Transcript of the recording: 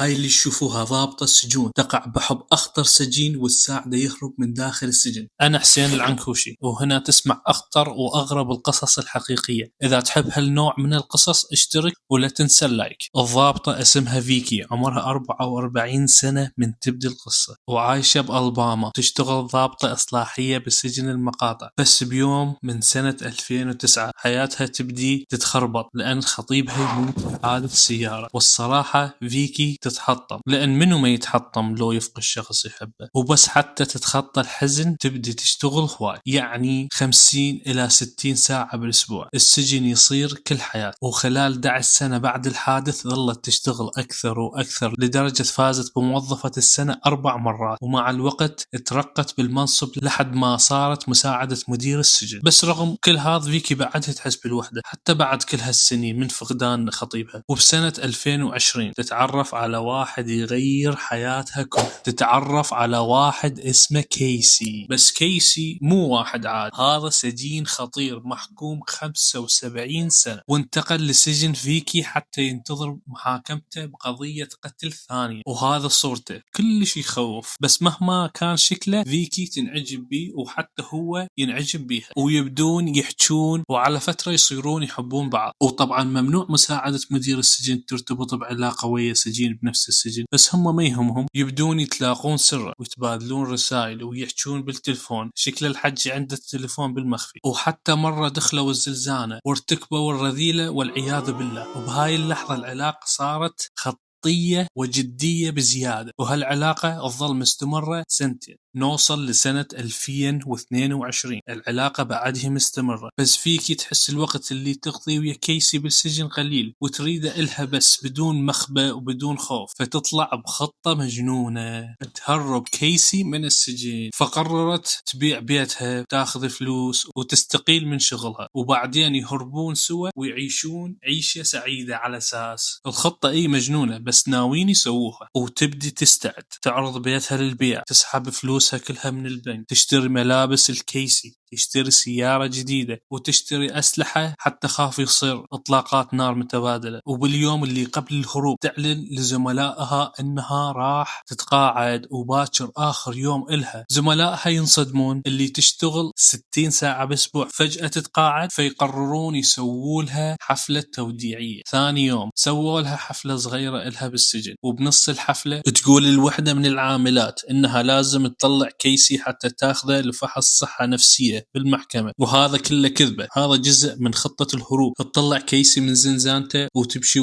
هاي اللي تشوفوها ضابطة السجون تقع بحب أخطر سجين وتساعده يهرب من داخل السجن. أنا حسين العنكوشي، وهنا تسمع أخطر وأغرب القصص الحقيقية. إذا تحب هالنوع من القصص اشترك ولا تنسى اللايك. الضابطة اسمها فيكي، عمرها 44 سنة من تبدي القصة، وعايشة بألباما، تشتغل ضابطة إصلاحية بسجن المقاطع. بس بيوم من سنة 2009 حياتها تبدي تتخربط لأن خطيبها يموت بحادث سيارة. والصراحة فيكي تتحطم، لأن منو ما يتحطم لو يفقد شخص يحبه. وبس حتى تتخطى الحزن تبدي تشتغل هواي، يعني 50 إلى 60 ساعة بالأسبوع. السجن يصير كل حياة. وخلال 11 سنة بعد الحادث ظلت تشتغل أكثر وأكثر، لدرجة فازت بموظفة السنة 4 مرات، ومع الوقت ترقت بالمنصب لحد ما صارت مساعدة مدير السجن. بس رغم كل هذا فيكي بعدها تحس بالوحدة حتى بعد كل هالسنين من فقدان خطيبها. وبسنة 2020 تتعرف على واحد يغير حياتها كلها. تتعرف على واحد اسمه كيسي. بس كيسي مو واحد عادي، هذا سجين خطير محكوم 75 سنة، وانتقل لسجن فيكي حتى ينتظر محاكمته بقضية قتل ثانية. وهذا صورته كلش يخوف، بس مهما كان شكله فيكي تنعجب بيه، وحتى هو ينعجب بيها، ويبدون يحجون، وعلى فترة يصيرون يحبون بعض. وطبعا ممنوع مساعدة مدير السجن ترتبط بعلاقة ويا سجين بنفس السجن، بس هم ما يهمهم، يبدون يتلاقون سرا ويتبادلون رسائل ويحجون بالتلفون. شكل الحج عنده التلفون بالمخفي. وحتى مرة دخلوا الزلزانة وارتكبوا الرذيلة والعياذ بالله. وبهاي اللحظة العلاقة صارت خطية وجدية بزيادة، وهالعلاقة تظل مستمرة سنتين. نوصل لسنة 2022 العلاقة بعدها مستمرة، بس فيكي تحس الوقت اللي تقضي ويا كيسي بالسجن قليل، وتريده إلها بس بدون مخبأ وبدون خوف. فتطلع بخطة مجنونة تهرب كيسي من السجن. فقررت تبيع بيتها، تاخذ فلوس وتستقيل من شغلها، وبعدين يهربون سوا ويعيشون عيشة سعيدة. على أساس الخطة مجنونة، بس ناويين يسووها. وتبدي تستعد، تعرض بيتها للبيع، تسحب فلوسها كلها من البنك، تشتري ملابس الكيسي، تشتري سيارة جديدة، وتشتري أسلحة حتى خاف يصير إطلاقات نار متبادلة. وباليوم اللي قبل الهروب تعلن لزملائها أنها راح تتقاعد، وباكر آخر يوم إلها. زملائها ينصدمون، اللي تشتغل 60 ساعة بأسبوع فجأة تتقاعد. فيقررون يسووا لها حفلة توديعية. ثاني يوم سووا لها حفلة صغيرة إلها بالسجن، وبنص الحفلة تقول الوحدة من العاملات إنها لازم تطلع كيسي حتى تاخذه لفحص صحة نفسية بالمحكمة. وهذا كله كذبة، هذا جزء من خطة الهروب. تطلع كيسي من زنزانته وتمشي